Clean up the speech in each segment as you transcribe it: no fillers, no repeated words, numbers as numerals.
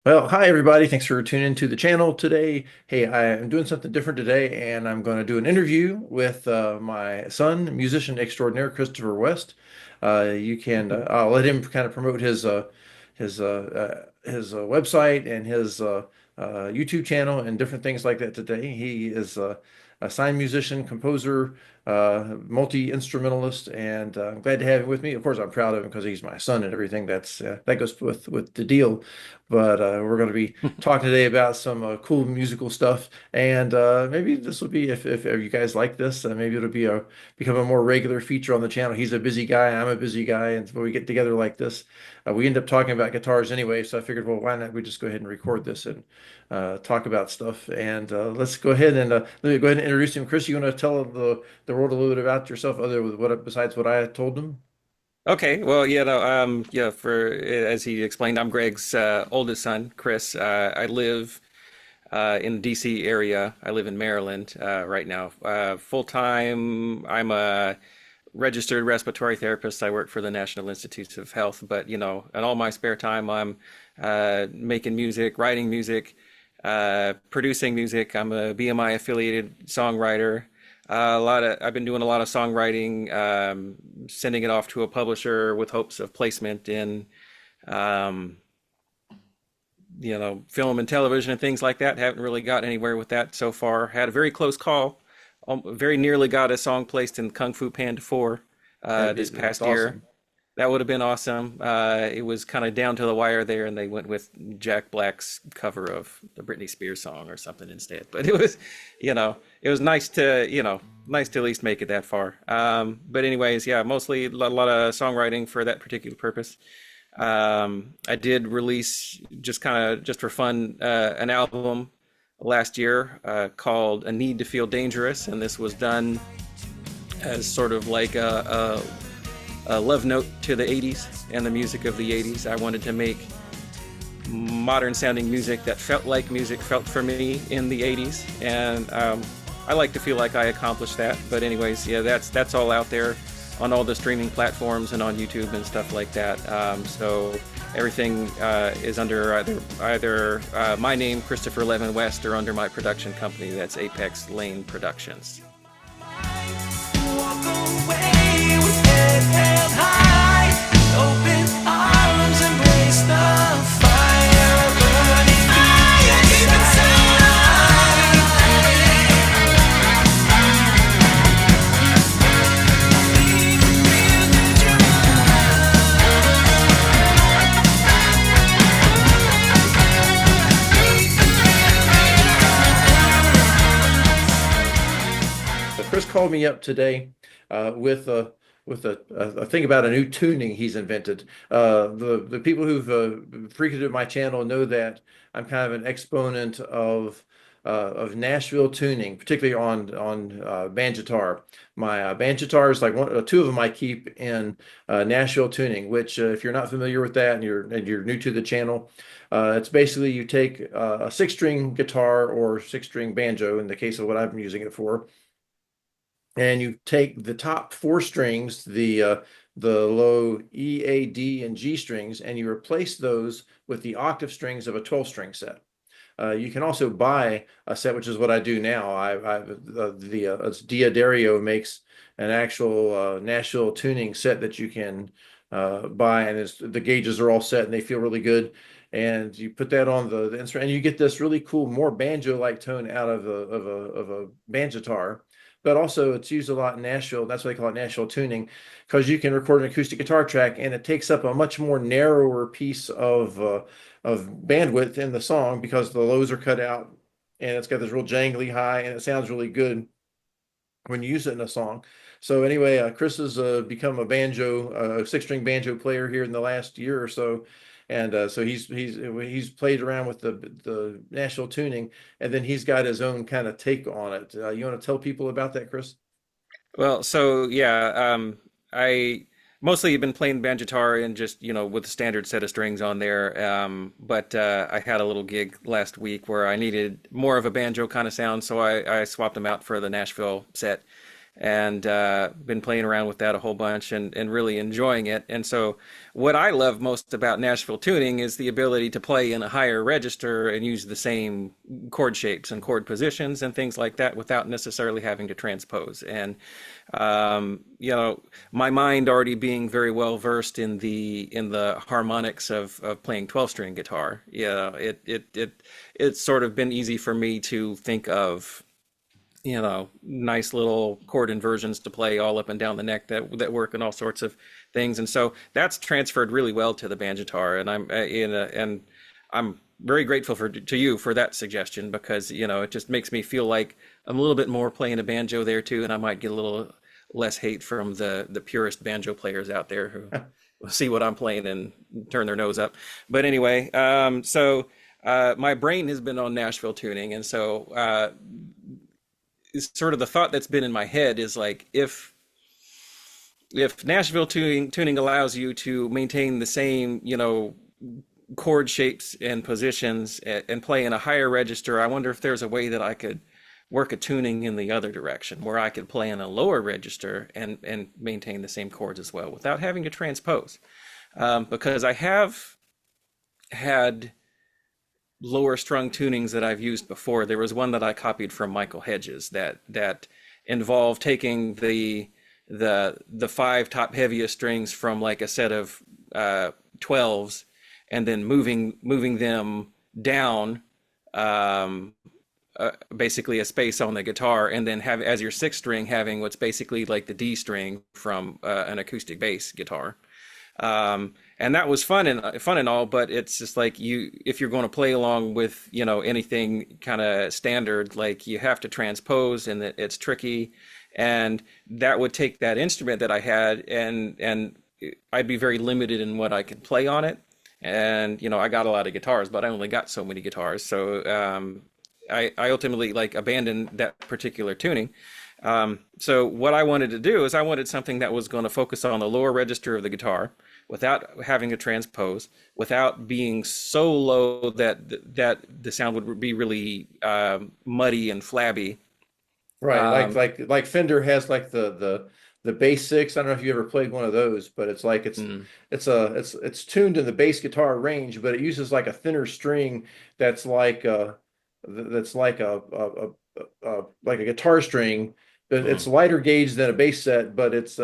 Well, hi everybody. Thanks for tuning into the channel today. Hey, I am doing something different today, and I'm going to do an interview with my son, musician extraordinaire Christopher West. I'll let him kind of promote his website and his YouTube channel and different things like that today. He is a signed musician, composer, multi-instrumentalist, and I'm glad to have him with me. Of course, I'm proud of him because he's my son and everything. That goes with the deal. But we're going to be talking today about some cool musical stuff, and maybe this will be if you guys like this, maybe it'll become a more regular feature on the channel. He's a busy guy, I'm a busy guy, and when we get together like this, we end up talking about guitars anyway. So I figured, well, why not we just go ahead and record this and talk about stuff. And let's go ahead and let me go ahead and introduce him. Chris, you want to tell the world a little bit about yourself, other with what besides what I told them? Okay, well, for as he explained, I'm Greg's oldest son, Chris. I live in the DC area. I live in Maryland right now. Full time, I'm a registered respiratory therapist. I work for the National Institutes of Health, but in all my spare time, I'm making music, writing music, producing music. I'm a BMI affiliated songwriter. I've been doing a lot of songwriting, sending it off to a publisher with hopes of placement in, um, film and television and things like that. Haven't really got anywhere with that so far. Had a very close call. Very nearly got a song placed in Kung Fu Panda 4 this That's past year. awesome. That would have been awesome. It was kind of down to the wire there, and they went with Jack Black's cover of the Britney Spears song or something instead. But it was nice to at least make it that far. But anyways, yeah, mostly a lot of songwriting for that particular purpose. I did release just for fun an album last year called "A Need to Feel Dangerous," and this was done as sort of like a love note to the 80s and the music of the 80s. I wanted to make modern sounding music that felt like music felt for me in the 80s. And I like to feel like I accomplished that. But anyways, yeah, that's all out there on all the streaming platforms and on YouTube and stuff like that. So everything is under either my name, Christopher Levin West, or under my production company. That's Apex Lane Productions. Walk away with head held high, open arms, embrace the fire burning deep So Chris called me up today with a thing about a new tuning he's invented. The people who've frequented my channel know that I'm kind of an exponent of Nashville tuning, particularly on banjo. My banjo is like two of them I keep in Nashville tuning. Which, if you're not familiar with that and you're new to the channel, it's basically you take a six-string guitar or six-string banjo in the case of what I'm using it for, and you take the top four strings, the low E, A, D, and G strings, and you replace those with the octave strings of a 12-string set. You can also buy a set, which is what I do now. It's Dario makes an actual Nashville tuning set that you can buy, and the gauges are all set and they feel really good. And you put that on the instrument, and you get this really cool, more banjo-like tone out of a banjo, but also it's used a lot in Nashville. That's why they call it Nashville tuning, because you can record an acoustic guitar track and it takes up a much more narrower piece of bandwidth in the song because the lows are cut out, and it's got this real jangly high, and it sounds really good when you use it in a song. So anyway, Chris has become a six-string banjo player here in the last year or so, and so he's played around with the Nashville tuning, and then he's got his own kind of take on it. You want to tell people about that, Chris? Well, so yeah, I mostly have been playing banjo and just, with the standard set of strings on there. But I had a little gig last week where I needed more of a banjo kind of sound, so I swapped them out for the Nashville set. and been playing around with that a whole bunch and really enjoying it. And so what I love most about Nashville tuning is the ability to play in a higher register and use the same chord shapes and chord positions and things like that without necessarily having to transpose. And my mind already being very well versed in the harmonics of playing 12-string guitar, it's sort of been easy for me to think of nice little chord inversions to play all up and down the neck that work in all sorts of things. And so that's transferred really well to the banjitar. And I'm very grateful to you for that suggestion, because, it just makes me feel like I'm a little bit more playing a banjo there too. And I might get a little less hate from the purist banjo players out there who will see what I'm playing and turn their nose up. But anyway, my brain has been on Nashville tuning. And so, sort of the thought that's been in my head is like, if Nashville tuning allows you to maintain the same, chord shapes and positions and play in a higher register, I wonder if there's a way that I could work a tuning in the other direction where I could play in a lower register and maintain the same chords as well without having to transpose. Because I have had lower strung tunings that I've used before. There was one that I copied from Michael Hedges that involved taking the 5 top heaviest strings from like a set of 12s and then moving them down, basically a space on the guitar, and then have as your 6th string having what's basically like the D string from an acoustic bass guitar. And that was fun and all, but it's just like if you're going to play along with, anything kind of standard, like you have to transpose, and it's tricky, and that would take that instrument that I had and I'd be very limited in what I could play on it. And, I got a lot of guitars, but I only got so many guitars. So, I ultimately abandoned that particular tuning. So what I wanted to do is I wanted something that was going to focus on the lower register of the guitar without having to transpose, without being so low that the sound would be really muddy and flabby. Right, like Fender has like the bass 6. I don't know if you ever played one of those, but it's like it's tuned in the bass guitar range, but it uses like a thinner string that's like like a guitar string. But it's lighter gauge than a bass set, but it's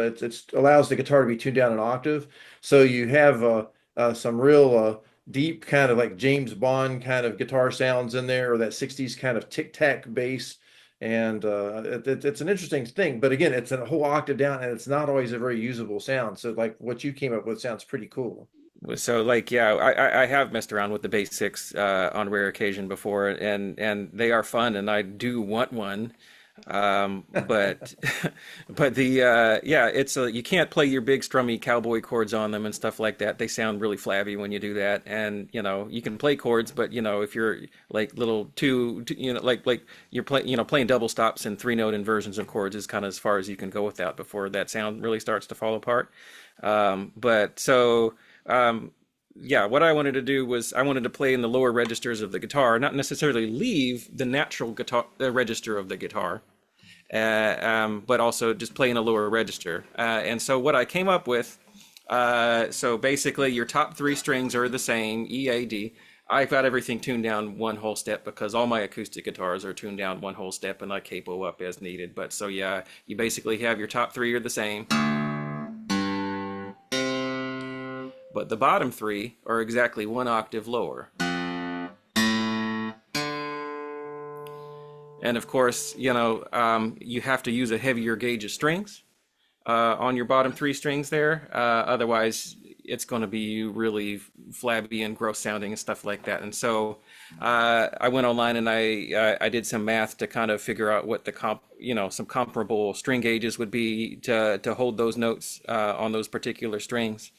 allows the guitar to be tuned down an octave. So you have some real deep kind of like James Bond kind of guitar sounds in there, or that 60s kind of tic-tac bass. And it's an interesting thing. But again, it's a whole octave down, and it's not always a very usable sound. So like what you came up with sounds pretty cool. So I have messed around with the bass 6 on rare occasion before, and they are fun, and I do want one. But it's you can't play your big strummy cowboy chords on them and stuff like that. They sound really flabby when you do that. And you can play chords, but if you're like little like you're playing double stops and 3-note inversions of chords is kind of as far as you can go with that before that sound really starts to fall apart. What I wanted to do was I wanted to play in the lower registers of the guitar, not necessarily leave the natural guitar register of the guitar, but also just play in a lower register. And so what I came up with, so basically your top 3 strings are the same, E, A, D. I've got everything tuned down 1 whole step because all my acoustic guitars are tuned down 1 whole step, and I capo up as needed. But so yeah, you basically have your top 3 are the same. But the bottom 3 are exactly 1 octave lower. And of course, you have to use a heavier gauge of strings on your bottom 3 strings there. Otherwise, it's going to be really flabby and gross sounding and stuff like that. And so I went online and I did some math to kind of figure out what some comparable string gauges would be to hold those notes on those particular strings.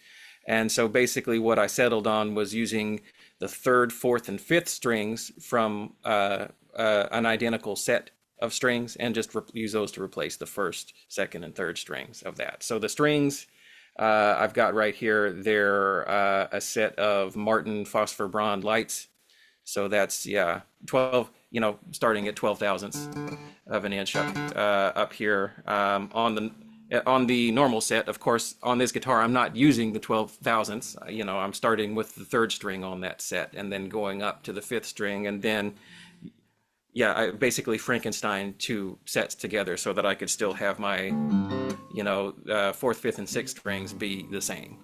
And so basically what I settled on was using the 3rd, 4th, and 5th strings from an identical set of strings, and just use those to replace the 1st, 2nd, and 3rd strings of that. So the strings I've got right here, they're a set of Martin phosphor blonde lights. So that's 12. starting at 12 thousandths of an inch up here on the normal set. Of course, on this guitar, I'm not using the 12 thousandths. I'm starting with the third string on that set and then going up to the fifth string. And then, yeah, I basically Frankenstein two sets together so that I could still have my, fourth, fifth, and sixth strings be the same.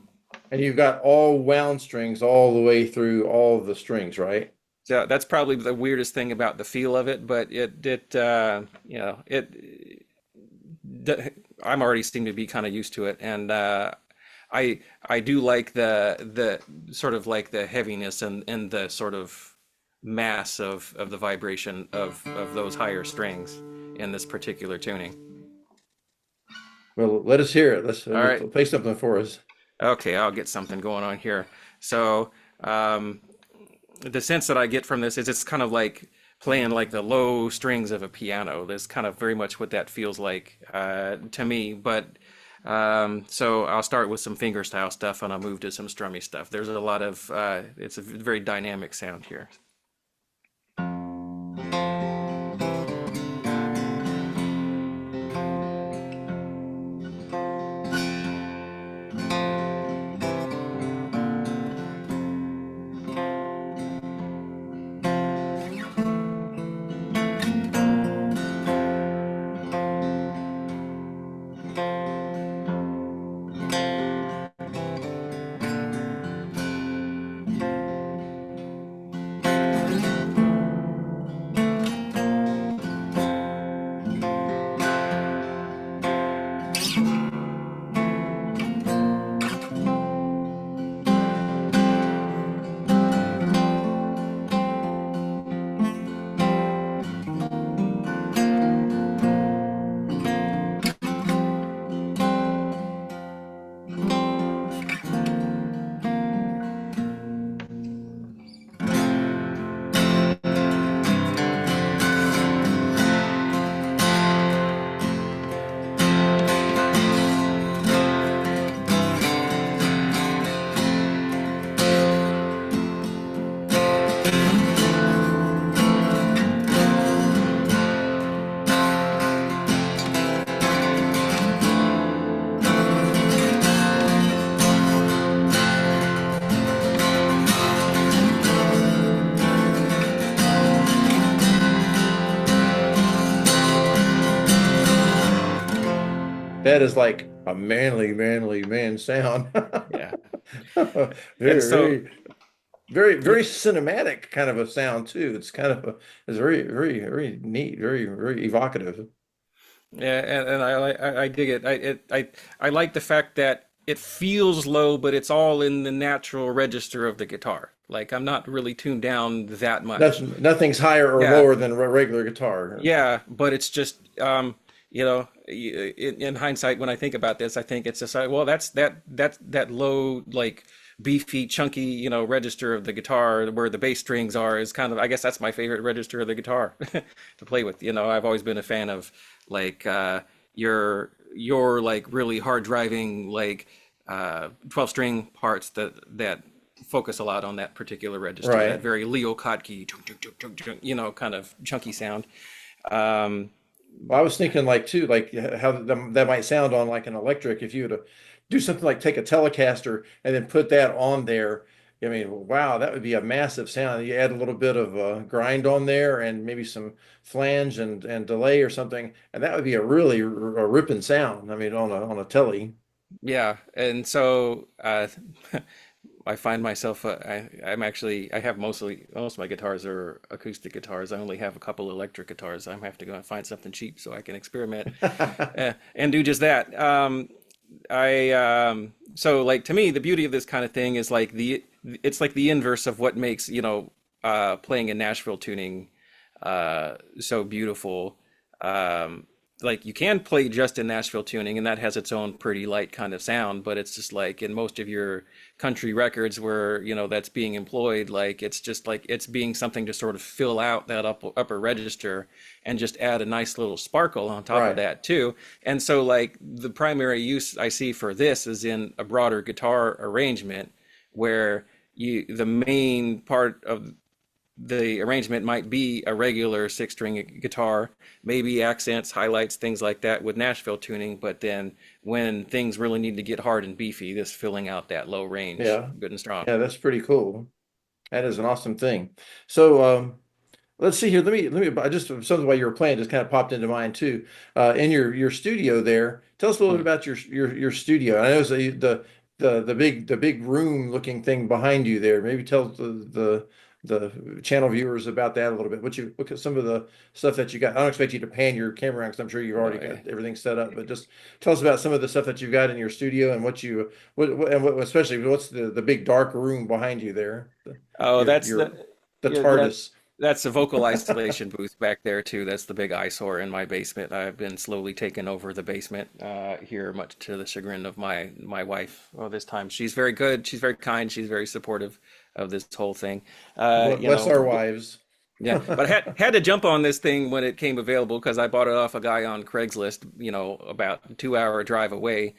And you've got all wound strings all the way through all of the strings, right? So that's probably the weirdest thing about the feel of it, but I'm already seem to be kind of used to it, and I do like the sort of like the heaviness and the sort of mass of the vibration of those higher strings in this particular tuning. Well, let us hear it. Let's All right. play something for us. Okay, I'll get something going on here. So the sense that I get from this is it's kind of like playing like the low strings of a piano. That's kind of very much what that feels like to me. But so I'll start with some fingerstyle stuff and I'll move to some strummy stuff. There's a lot of, it's a very dynamic sound here. That is like a manly man sound. Yeah. Very, And so, very cinematic kind of a sound too. It's kind of it's very neat, very evocative. yeah, and I dig it. I like the fact that it feels low, but it's all in the natural register of the guitar. Like I'm not really tuned down that much. Nothing's higher or Yeah. lower than a regular guitar. Yeah, but it's just in hindsight, when I think about this, I think it's just like, well, that's that low, like beefy, chunky, register of the guitar where the bass strings are is kind of, I guess that's my favorite register of the guitar to play with. I've always been a fan of like your like really hard driving like 12 string parts that focus a lot on that particular register, Right. that very Leo Kottke, kind of chunky sound. Um, Well, I was thinking like too, like how that might sound on like an electric if you were to do something like take a Telecaster and then put that on there. I mean, wow, that would be a massive sound. You add a little bit of grind on there and maybe some flange and delay or something, and that would be a really a ripping sound. I mean, on a telly. Yeah, and so I find myself I have most of my guitars are acoustic guitars. I only have a couple electric guitars. I have to go and find something cheap so I can experiment and do just that. So like to me, the beauty of this kind of thing is like it's like the inverse of what makes playing in Nashville tuning so beautiful. Like you can play just in Nashville tuning and that has its own pretty light kind of sound, but it's just like in most of your country records where, that's being employed, like it's just like it's being something to sort of fill out that upper register and just add a nice little sparkle on top Right. of that too. And so like the primary use I see for this is in a broader guitar arrangement where the main part of the arrangement might be a regular six-string guitar, maybe accents, highlights, things like that with Nashville tuning. But then when things really need to get hard and beefy, this filling out that low range, Yeah. good and strong. Yeah, that's pretty cool. That is an awesome thing. So, let's see here. I just something while you were playing just kind of popped into mind too. In your studio there, tell us a little bit Hmm. about your studio. I know it's the big room looking thing behind you there. Maybe tell the channel viewers about that a little bit. What you look at some of the stuff that you got. I don't expect you to pan your camera around because I'm sure you've already Oh, yeah. got everything set up. But just tell us about some of the stuff that you've got in your studio and especially what's the big dark room behind you there. Oh, that's Your the yeah, that TARDIS. that's the vocal isolation booth back there too. That's the big eyesore in my basement. I've been slowly taking over the basement here, much to the chagrin of my wife. Well, this time she's very good. She's very kind. She's very supportive of this whole thing. You Bless know, our wives. yeah, but I had to jump on this thing when it came available because I bought it off a guy on Craigslist, about a 2 hour drive away.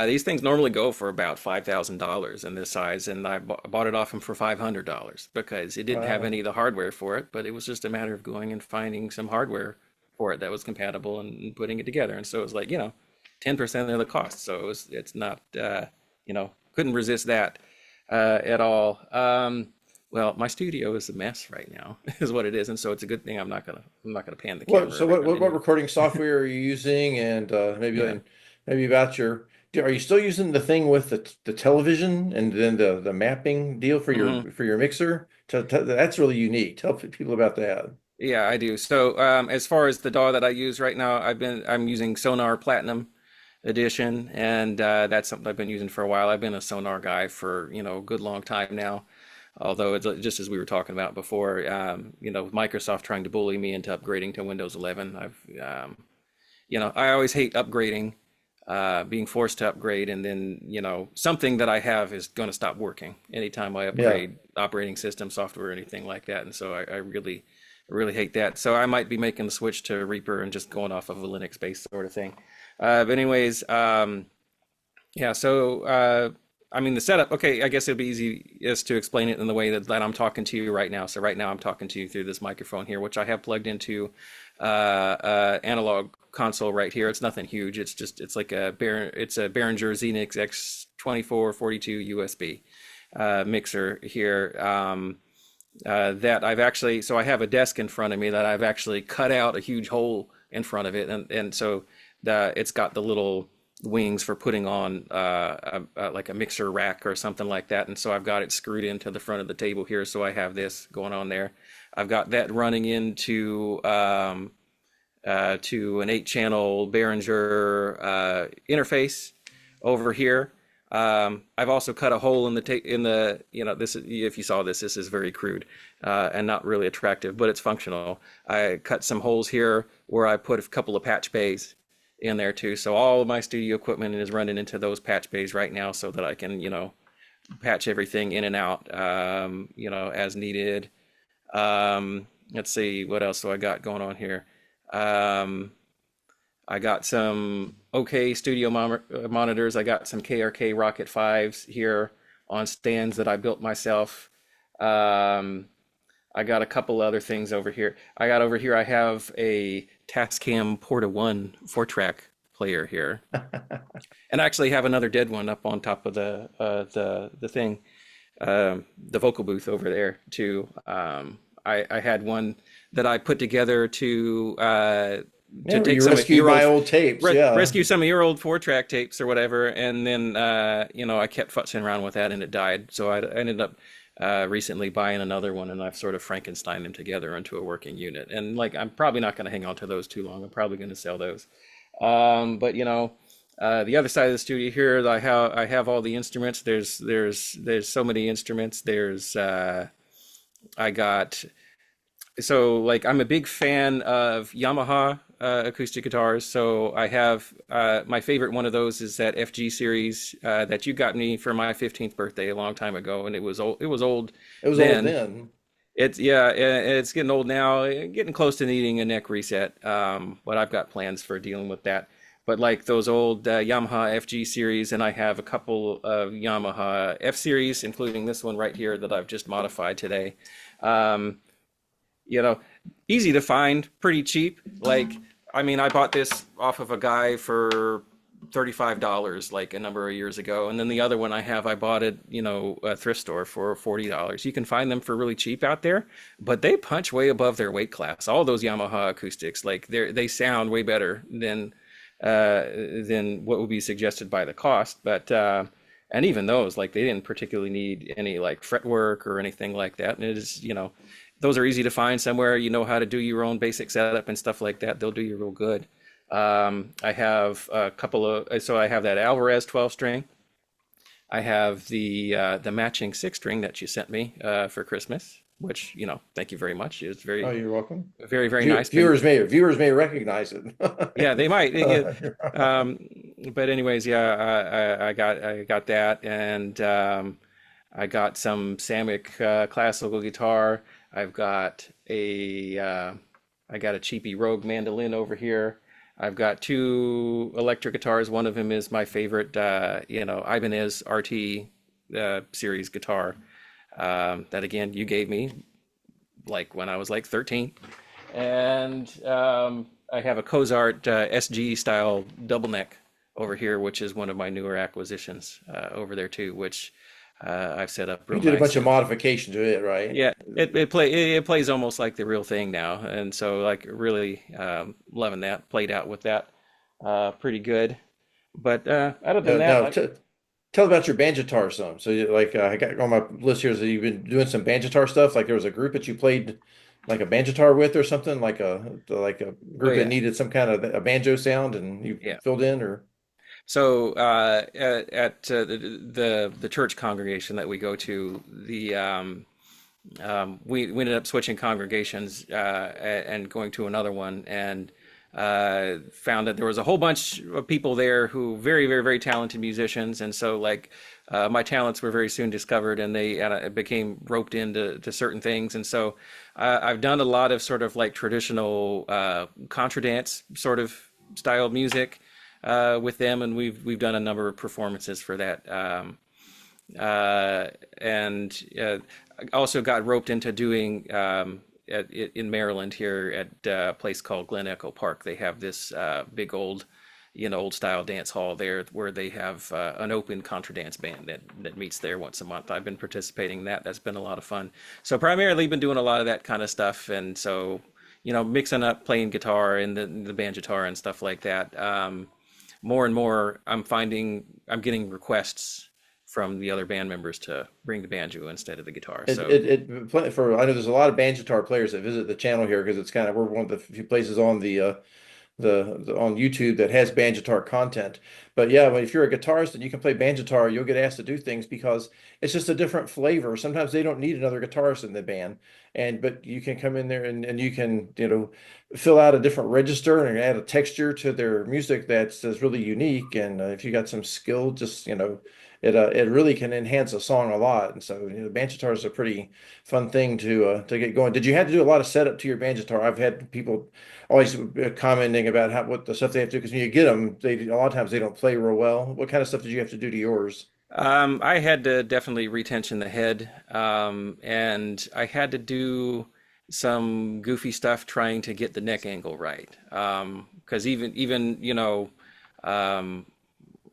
These things normally go for about $5,000 in this size, and I bought it off him for $500 because it didn't have Wow. any of the hardware for it, but it was just a matter of going and finding some hardware for it that was compatible and putting it together. And so it was like, 10% of the cost. So it's not, couldn't resist that at all. Well, my studio is a mess right now, is what it is, and so it's a good thing I'm not gonna pan the What camera so what around what, what anyway. recording software are you using? And Yeah. maybe about are you still using the thing with the television and then the mapping deal for Hmm. your mixer? That's really unique. Tell people about that. Yeah, I do. So, as far as the DAW that I use right now, I'm using Sonar Platinum Edition, and that's something I've been using for a while. I've been a Sonar guy for a good long time now. Although it's just as we were talking about before, with Microsoft trying to bully me into upgrading to Windows 11, I always hate upgrading, being forced to upgrade, and then something that I have is going to stop working anytime I Yeah. upgrade operating system, software, or anything like that. And so I really hate that. So I might be making the switch to Reaper and just going off of a Linux-based sort of thing. But anyways, yeah. So I mean the setup. Okay, I guess it'd be easiest to explain it in the way that I'm talking to you right now. So right now I'm talking to you through this microphone here, which I have plugged into analog console right here. It's nothing huge. It's like it's a Behringer Xenix X2442 USB mixer here. That I've actually, so I have a desk in front of me that I've actually cut out a huge hole in front of it, and so it's got the little wings for putting on like a mixer rack or something like that, and so I've got it screwed into the front of the table here, so I have this going on there. I've got that running into to an 8-channel Behringer interface over here. I've also cut a hole in the this if you saw this is very crude and not really attractive, but it's functional. I cut some holes here where I put a couple of patch bays in there too. So all of my studio equipment is running into those patch bays right now so that I can patch everything in and out as needed. Let's see what else do I got going on here. Um, I got some OK studio monitors. I got some KRK Rocket 5s here on stands that I built myself. Um, I got a couple other things over here. I have a Tascam Porta 1 4-track player here. And I actually have another dead one up on top of the thing, the vocal booth over there too. I had one that I put together to Yeah, take you some of rescued your my old old tapes. Yeah. rescue some of your old 4-track tapes or whatever, and then I kept futzing around with that and it died. So I ended up recently buying another one, and I've sort of Frankenstein them together into a working unit. And like I'm probably not going to hang on to those too long. I'm probably going to sell those. But the other side of the studio here, I have all the instruments. There's so many instruments. I got so like I'm a big fan of Yamaha acoustic guitars. So I have my favorite one of those is that FG series that you got me for my 15th birthday a long time ago, and it was old. It was old It was old then. then. It's getting old now, getting close to needing a neck reset. But I've got plans for dealing with that. But like those old Yamaha FG series, and I have a couple of Yamaha F series, including this one right here that I've just modified today. Um, you know, easy to find, pretty cheap. Like, I mean, I bought this off of a guy for $35 like a number of years ago, and then the other one I bought at, a thrift store for $40. You can find them for really cheap out there, but they punch way above their weight class. All those Yamaha acoustics, like they sound way better than what would be suggested by the cost. But and even those, like, they didn't particularly need any like fretwork or anything like that. And it is, those are easy to find somewhere. You know how to do your own basic setup and stuff like that. They'll do you real good. I have a couple of, so I have that Alvarez 12 string. I have the matching 6 string that you sent me for Christmas, which, thank you very much. It's very, Oh, you're welcome. very, very nice. Viewers may recognize it. Yeah, they might. But anyways, yeah, I got that, and I got some Samick classical guitar. I've got I got a cheapy Rogue mandolin over here. I've got 2 electric guitars. One of them is my favorite, Ibanez RT series guitar. That again, you gave me like when I was like 13. And I have a Cozart SG style double neck over here, which is one of my newer acquisitions over there too, which I've set up real You did a nice. bunch of modification to it, right? Yeah, it plays almost like the real thing now, and so like really loving that. Played out with that pretty good. But other than that, Now, like, tell about your banjotar some. So, I got on my list here. So you've been doing some banjotar stuff. Like there was a group that you played like a banjotar with, or something, like a oh group that yeah, needed some kind of a banjo sound, and you yeah. filled in, or So at the church congregation that we go to, we ended up switching congregations and going to another one, and found that there was a whole bunch of people there who very, very, very talented musicians, and so like my talents were very soon discovered, and they became roped into certain things, and so I've done a lot of sort of like traditional contra dance sort of style music with them, and we've done a number of performances for that. And I also got roped into doing in Maryland here at a place called Glen Echo Park. They have this big old style dance hall there where they have an open contra dance band that meets there once a month. I've been participating in that. That's been a lot of fun. So primarily been doing a lot of that kind of stuff, and so mixing up playing guitar and the banjotar and stuff like that. More and more, I'm getting requests from the other band members to bring the banjo instead of the guitar. So I know there's a lot of banjotar players that visit the channel here because we're one of the few places on the on YouTube that has banjotar content. But yeah, if you're a guitarist and you can play banjotar, you'll get asked to do things because it's just a different flavor. Sometimes they don't need another guitarist in the band, but you can come in there and you can fill out a different register and add a texture to their music that's really unique. And if you got some skill, just it really can enhance a song a lot. And so banjotar is a pretty fun thing to get going. Did you have to do a lot of setup to your banjotar? I've had people always commenting about what the stuff they have to do, because when you get them, a lot of times they don't play real well. What kind of stuff did you have to do to yours? I had to definitely retension the head, and I had to do some goofy stuff trying to get the neck angle right. Because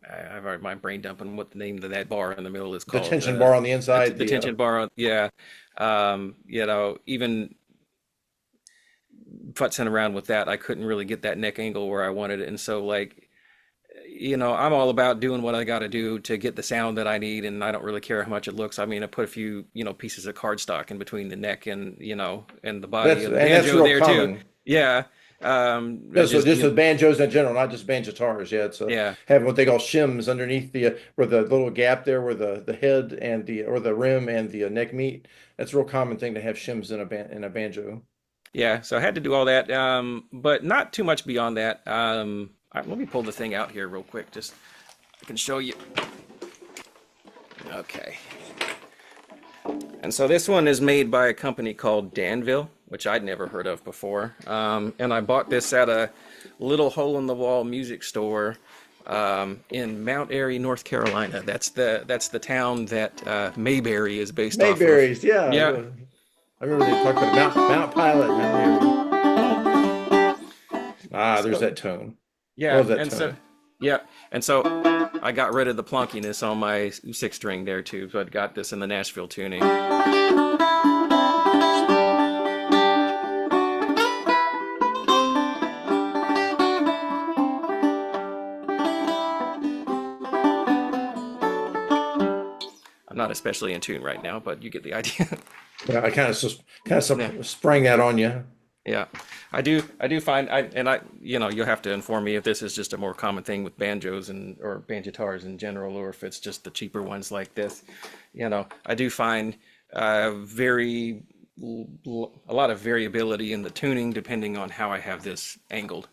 I've already my brain dumping what the name of that bar in the middle is The called. tension bar on the inside. The tension bar, yeah. Even futzing around with that, I couldn't really get that neck angle where I wanted it, and so like, I'm all about doing what I got to do to get the sound that I need, and I don't really care how much it looks. I mean, I put a few, pieces of cardstock in between the neck and and the body of the That's banjo real there common. too. Yeah. Just with banjos in general, not just banjotars. Yeah, it's Yeah. having what they call shims underneath where the little gap there, where the head and the rim and the neck meet. That's a real common thing to have shims in a banjo. Yeah, so I had to do all that, but not too much beyond that. Let me pull the thing out here real quick, just I can show you. Okay. And so this one is made by a company called Danville, which I'd never heard of before. And I bought this at a little hole-in-the-wall music store in Mount Airy, North Carolina. That's the town that Mayberry is based off of. Mayberries, yeah. Yeah. I remember they talked about Mount Pilot, there's So that tone. yeah, Love that and so tone. yeah, and so I got rid of the plunkiness on my six string there too. So I got this in the Nashville tuning. I'm not especially in tune right now, but you get the idea. Yeah, I Yeah. sprang that on you. Yeah, I do find you'll have to inform me if this is just a more common thing with banjos and or banjitars in general, or if it's just the cheaper ones like this. I do find very a lot of variability in the tuning depending on how I have this angled,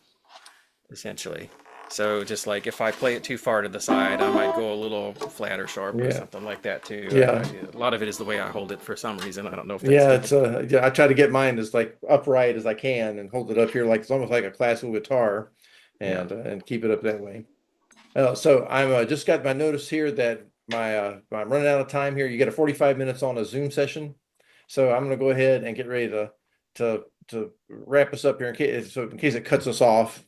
essentially. So just like if I play it too far to the side, I might go a little flat or sharp or Yeah, something like that too. yeah, A lot of it is the way I hold it for some reason. I don't know if that's yeah. the It's yeah. I try to get mine as like upright as I can and hold it up here like it's almost like a classical guitar, yeah. and keep it up that way. So I'm just got my notice here that I'm running out of time here. You got a 45 minutes on a Zoom session, so I'm going to go ahead and get ready to wrap us up here in case it cuts us off.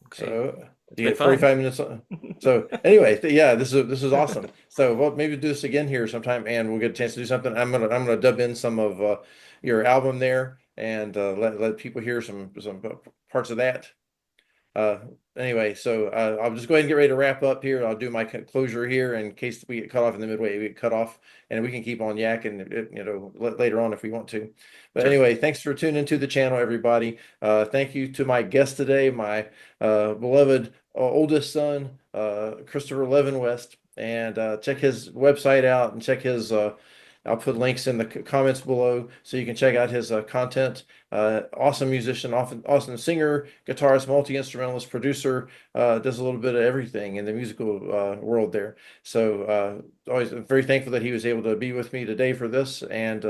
Okay. So It's you been get fun. 45 minutes. So anyway, yeah, this is awesome. So well, maybe do this again here sometime, and we'll get a chance to do something. I'm gonna dub in some of your album there, and let people hear some parts of that. Uh, anyway, so I'll just go ahead and get ready to wrap up here. I'll do my closure here in case we get cut off in the midway. We get cut off, and we can keep on yakking, later on if we want to. But Sure. anyway, thanks for tuning into the channel, everybody. Thank you to my guest today, my beloved oldest son, Christopher Levin West, and check his website out and check his. I'll put links in the comments below so you can check out his content. Awesome musician, often awesome singer, guitarist, multi-instrumentalist, producer, does a little bit of everything in the musical world there. So always very thankful that he was able to be with me today for this, and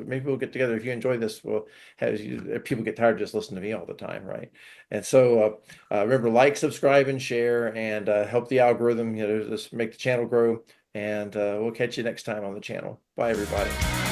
maybe we'll get together. If you enjoy this, we'll have people get tired of just listening to me all the time, right? And so remember, like, subscribe, and share, and help the algorithm, just make the channel grow. And we'll catch you next time on the channel. Bye, everybody.